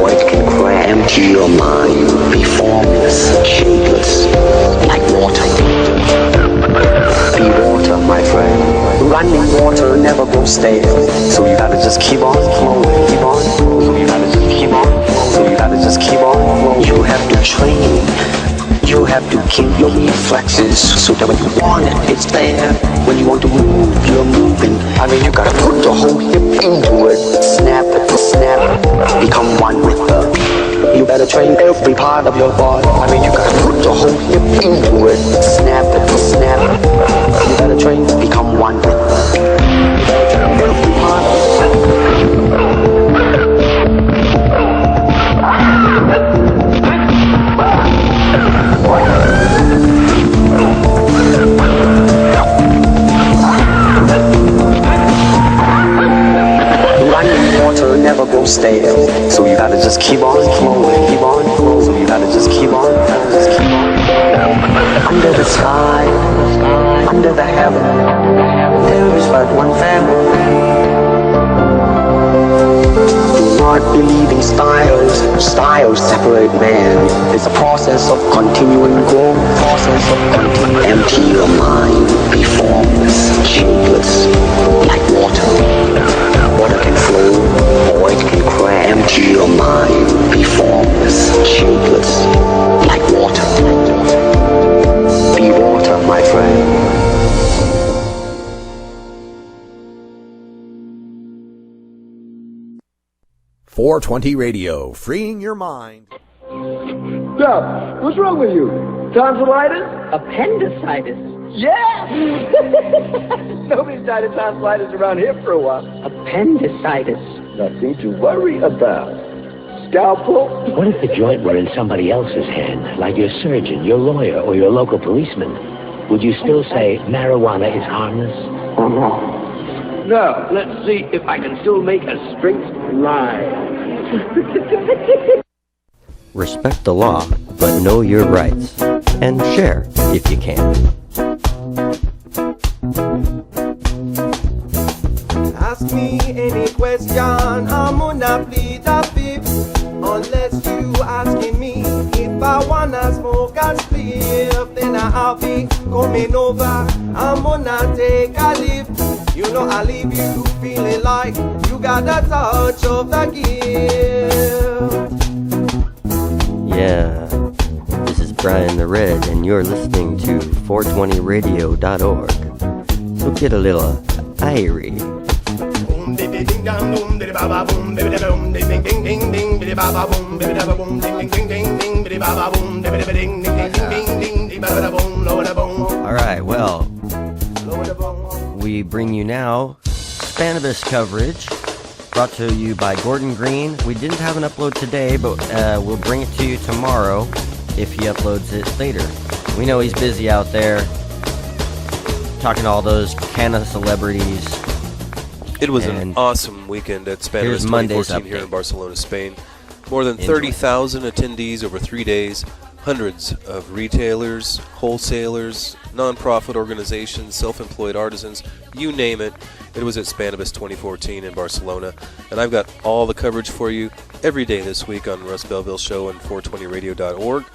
or it can crash. Empty your mind, be formless, shapeless, like water. Be water, my friend. Running water never goes stale, so you gotta just keep on flowing, keep on flowing. So you gotta just keep on flowing. So you gotta just keep on flowing. You have to train. You have to keep your reflexes so that when you want it, it's there. When you want to move, you're moving. I mean, you gotta put the whole hip into it. Snap it, snap it. Become one with the. You better train every part of your body. I mean, you gotta put the whole hip into it. Snap it, snap it. You better train to become one with the. Every part of water never goes stale, so you gotta just keep on flowing, keep on flowing. So you gotta just keep on, Under the sky, under the heaven, there is but one family. Do not believe in styles. Styles separate man. It's a process of continuing growth. Process of continuing. Empty your mind, be formless, shapeless, like water. Water can flow or it can crash. Empty your mind. 420 Radio, freeing your mind. Doc, what's wrong with you? Tonsillitis? Appendicitis. Yeah! Nobody's died of tonsillitis around here for a while. Appendicitis. Nothing to worry about. Scalpel? What if the joint were in somebody else's hand, like your surgeon, your lawyer, or your local policeman? Would you still say marijuana is harmless? Now, let's see if I can still make a straight line. Respect the law, but know your rights. And share if you can. Ask me any question, I'm gonna plead the fifth. Unless you asking me if I wanna smoke a spliff, then I'll be coming over. I'm gonna take a lift. You know I leave you feeling like you got the touch of the gift. Yeah, this is Brian the Red, and you're listening to 420radio.org. So get a little irie. Alright, well, we bring you now Spannabis coverage, brought to you by Gordon Green. We didn't have an upload today, but we'll bring it to you tomorrow if he uploads it later. We know he's busy out there talking to all those canna celebrities. It was an awesome weekend at Spannabis 2014 here in Barcelona, Spain. More than 30,000 attendees over 3 days, hundreds of retailers, wholesalers, non-profit organizations, self-employed artisans, you name it. It was at Spannabis 2014 in Barcelona, and I've got all the coverage for you every day this week on Russ Belville Show and 420radio.org.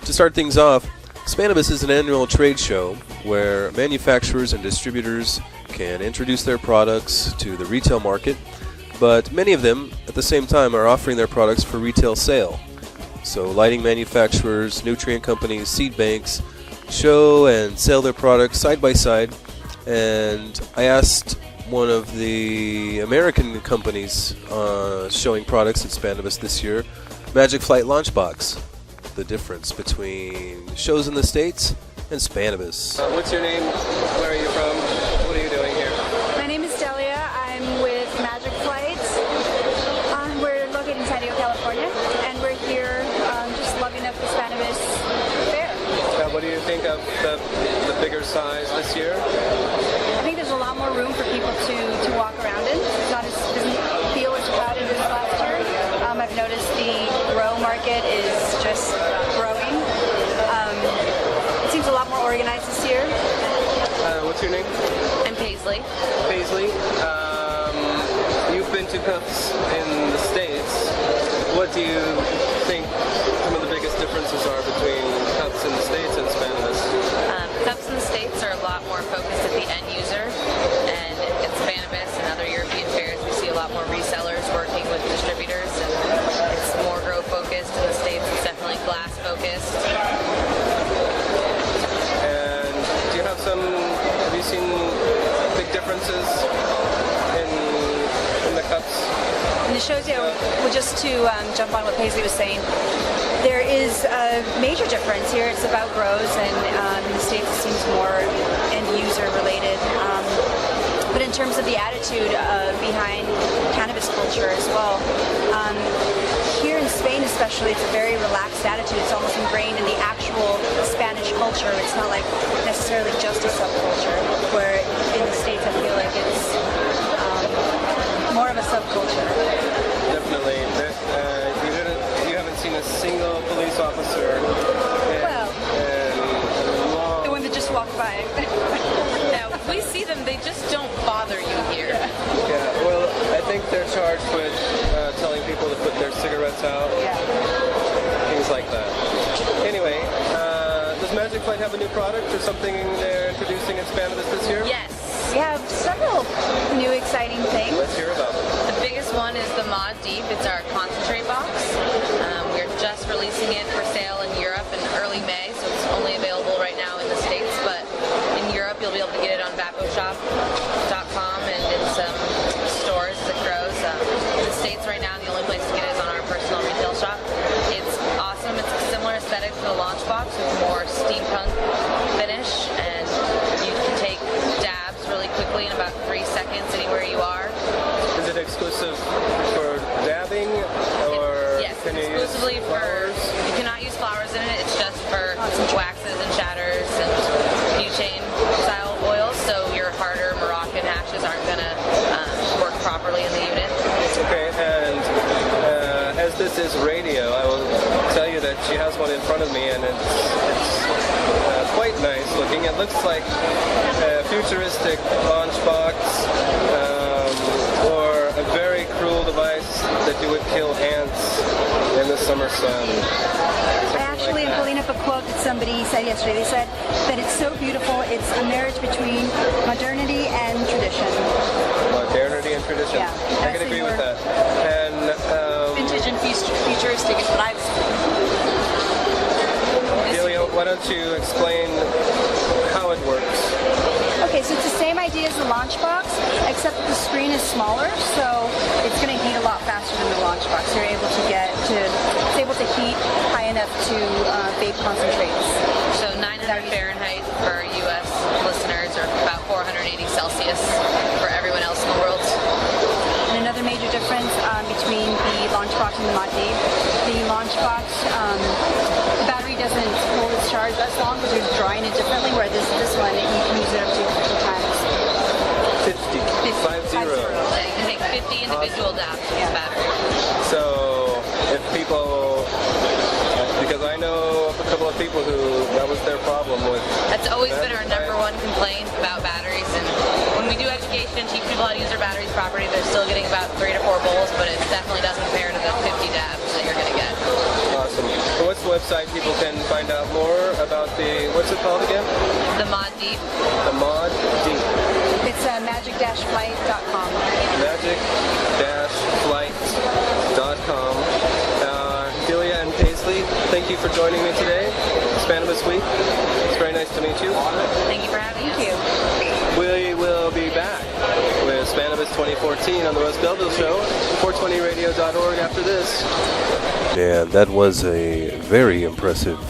To start things off, Spannabis is an annual trade show where manufacturers and distributors can introduce their products to the retail market, but many of them at the same time are offering their products for retail sale. So lighting manufacturers, nutrient companies, seed banks show and sell their products side by side, and I asked one of the American companies showing products at Spannabis this year, Magic Flight Launchbox, the difference between shows in the States and Spannabis. What's your name? Where are you from? What are you doing here? My name is Delia. I'm with Magic Flight. We're located in San Diego, California, and we're here just loving up the Spannabis Fair. What do you think of the bigger size this year? I think there's a lot more room for people to walk around in. It's not as, doesn't feel as crowded as last year. I've noticed the grow market is just growing. It seems a lot more organized this year. What's your name? I'm Paisley. Paisley. You've been to cups in the States. What do you think some of the biggest differences are between cups in the States and Spannabis? Cups in the States are a lot more focused at the end user, and at Spannabis and other European fairs we see a lot more resellers working with distributors, and it's more grow focused. In the States it's definitely glass focused. And do you have you seen big differences in the cups? And it shows you, well, just to jump on what Paisley was saying, there is a major difference here. It's about grows, and in the States it seems more end-user related. But in terms of the attitude behind cannabis culture as well, here in Spain especially, it's a very relaxed attitude. It's almost ingrained in the actual Spanish culture. It's not like necessarily just a subculture, where in the States I feel like it's more of a subculture. Definitely. You haven't seen a single police officer the one that just walked by. No, we see them, they just don't bother you here. Yeah, well, I think they're charged with telling people to put their cigarettes out. Yeah. Things like that. Anyway, does Magic Flight have a new product or something they're introducing at Spannabis this year? Yes. We have several new exciting things. Let's hear about them. The biggest one is the Mod Deep. It's our concentrate box. We're just releasing it for sale in Europe in early May, so it's only available right now in the States, but in Europe you'll be able to get it on vaposhop.com and in some stores as it grows. In the States right now, the only place to strictly for, you cannot use flowers in it, it's just for waxes and shatters and butane style oils, so your harder Moroccan hashes aren't going to work properly in the unit. Okay, and as this is radio, I will tell you that she has one in front of me, and it's quite nice looking. It looks like a futuristic launch box or a very cruel device that you would kill ants in the summer sun. I actually am pulling up a quote that somebody said yesterday. They said that it's so beautiful, it's a marriage between modernity and tradition. Modernity and tradition. Yeah. I can agree with that. And vintage and futuristic is what I've Delia, why don't you explain how it works? Okay, so it's the same idea as the launch box, except that the screen is smaller, so it's going to heat a lot faster than the launch box. You're able to it's able to heat high enough to vape concentrates. So 900 Fahrenheit for U.S. listeners, or about 480 Celsius for everyone else in the world. And another major difference between the launch box and the Mod D, the launch box, the battery doesn't hold its charge as long as you're drawing it differently, where this one, you can use it up to 50 times. 50. 50. Yeah, you can take 50 individual dabs with this battery. So if people, because I know a couple of people who that was their problem with. That's always been our number one complaint about batteries, and when we do education and teach people how to use their batteries properly, they're still getting about 3 to 4 bowls, but it definitely doesn't compare to the 50 dabs that you're going to get. Awesome. So what's the website people can find out more about what's it called again? The Mod D. The Mod D. It's magic-flight.com. Magic-flight.com. Delia and Paisley, thank you for joining me today. Spanibus Week. It's very nice to meet you. Thank you for having us. Thank you. We will be back with Spanibus 2014 on the Russ Belville Show, 420radio.org after this. And that was a very impressive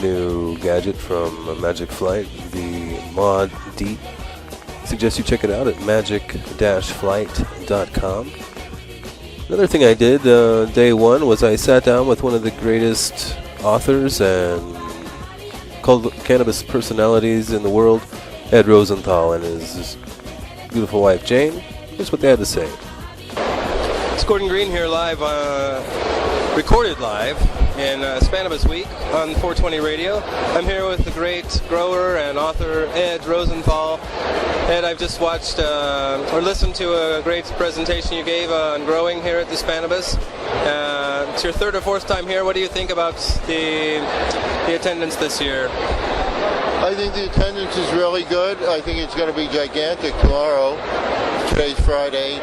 new gadget from Magic Flight, the Mod D. I suggest you check it out at magic-flight.com. Another thing I did day one was I sat down with one of the greatest authors and cannabis personalities in the world, Ed Rosenthal, and his beautiful wife Jane. Here's what they had to say. It's Gordon Green here live, recorded live in Spanibus Week on 420 Radio. I'm here with the great grower and author Ed Rosenthal. Ed, I've just watched or listened to a great presentation you gave on growing here at the Spanibus. It's your third or fourth time here. What do you think about the attendance this year? I think the attendance is really good. I think it's going to be gigantic tomorrow. Today's Friday.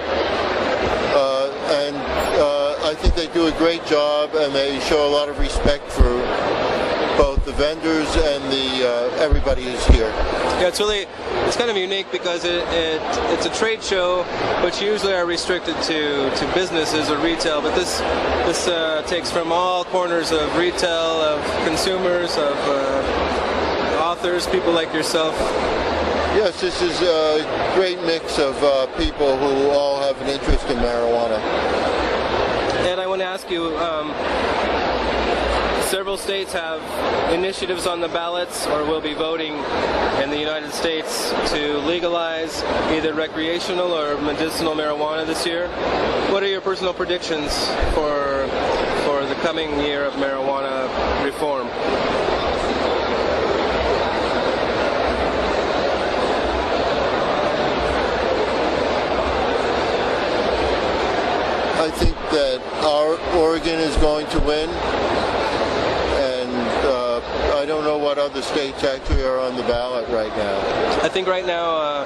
I think they do a great job, and they show a lot of respect for both the vendors and everybody who's here. Yeah, it's kind of unique because it's a trade show, which usually are restricted to businesses or retail, but this takes from all corners of retail, of consumers, of authors, people like yourself. Yes, this is a great mix of people who all have an interest in marijuana. And I want to ask you, several states have initiatives on the ballots or will be voting in the United States to legalize either recreational or medicinal marijuana this year. What are your personal predictions for the coming year of marijuana reform? I think that Oregon is going to win, and I don't know what other states actually are on the ballot right now. I think right now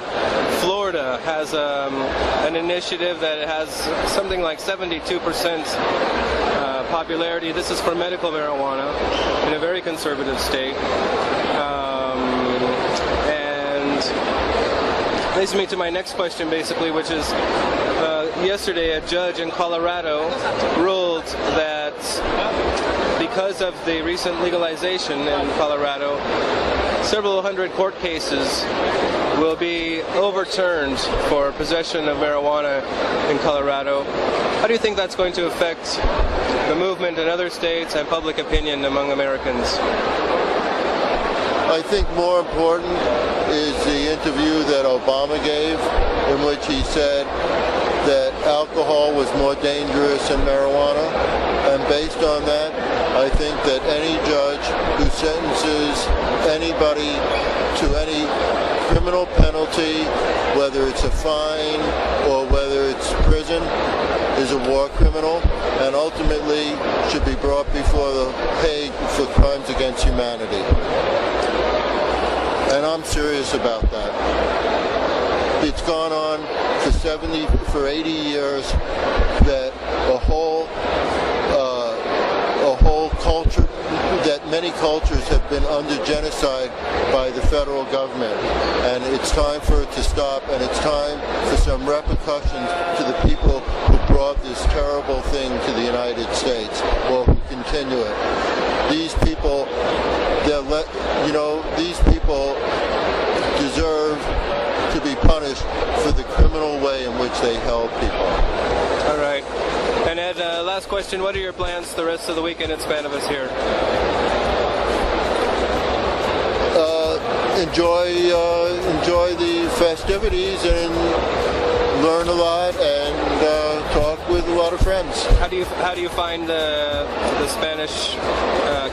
Florida has an initiative that has something like 72% popularity. This is for medical marijuana in a very conservative state. And leads me to my next question, basically, which is yesterday a judge in Colorado ruled that because of the recent legalization in Colorado, several hundred court cases will be overturned for possession of marijuana in Colorado. How do you think that's going to affect the movement in other states and public opinion among Americans? I think more important is the interview that Obama gave, in which he said that alcohol was more dangerous than marijuana. And based on that, I think that any judge who sentences anybody to any criminal penalty, whether it's a fine or whether it's prison, is a war criminal and ultimately should be brought before the Hague for crimes against humanity. And I'm serious about that. It's gone on for 80 years that a whole culture, that many cultures have been under genocide by the federal government. And it's time for it to stop, and it's time for some repercussions to the people who brought this terrible thing to the United States, or who continue it. These people, these people deserve to be punished for the criminal way in which they held people. All right. And Ed, last question, what are your plans the rest of the weekend at Spannabis here? Enjoy the festivities and learn a lot and talk with a lot of friends. How do you find the Spanish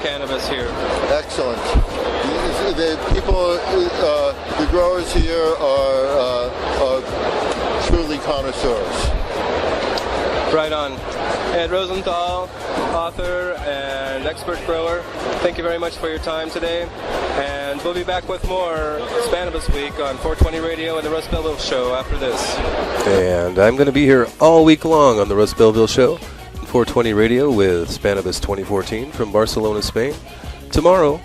cannabis here? Excellent. The people, the growers here are truly connoisseurs. Right on. Ed Rosenthal, author and expert grower, thank you very much for your time today. And we'll be back with more Spannabis Week on 420 Radio and the Russ Belville Show after this. And I'm going to be here all week long on the Russ Belville Show, 420 Radio with Spannabis 2014 from Barcelona, Spain. Tomorrow,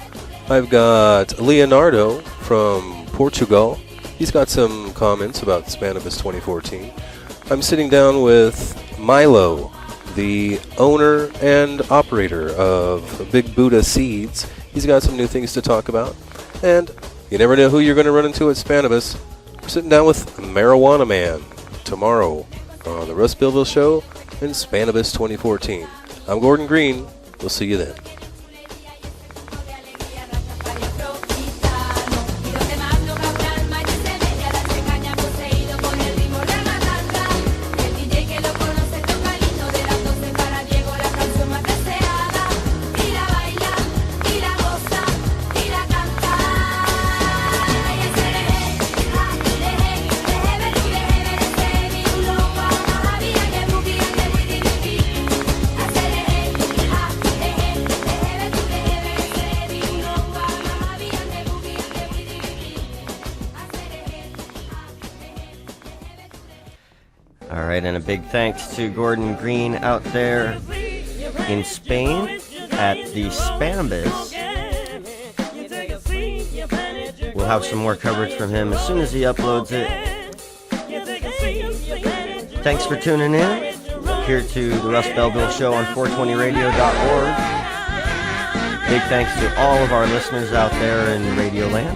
I've got Leonardo from Portugal. He's got some comments about Spannabis 2014. I'm sitting down with Milo, the owner and operator of Big Buddha Seeds. He's got some new things to talk about. And you never know who you're going to run into at Spannabis. We're sitting down with Marijuana Man tomorrow on the Russ Belville Show and Spannabis 2014. I'm Gordon Green. We'll see you then. And a big thanks to Gordon Green out there in Spain at the Spannabis. We'll have some more coverage from him as soon as he uploads it. Thanks for tuning in here to the Russ Belville Show on 420radio.org. Big thanks to all of our listeners out there in Radioland.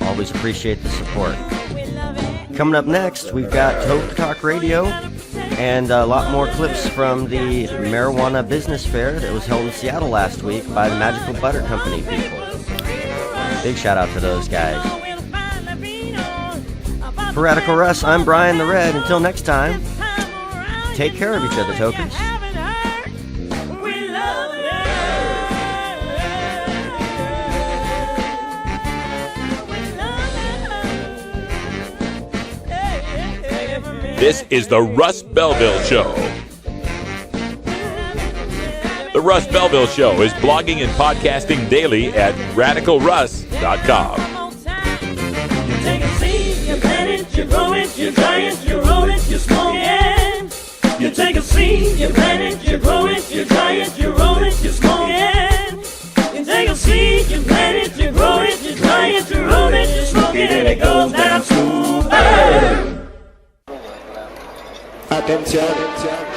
Always appreciate the support. Coming up next, we've got Toke Talk Radio and a lot more clips from the Marijuana Business Fair that was held in Seattle last week by the Magical Butter Company people. Big shout out to those guys. For Radical Russ, I'm Brian the Red. Until next time, take care of each other, tokens. This is the Russ Belville Show. The Russ Belville Show is blogging and podcasting daily at radicalruss.com. You take a seed, you plant it, you grow it, you dry it, you roll it, you smoke it. You take a seed, you plant it, you grow it, you dry it, you roll it, you smoke it. You take a seed, you plant it, you grow it, you dry it, you roll it, you smoke it, and it goes down smooth. Atención.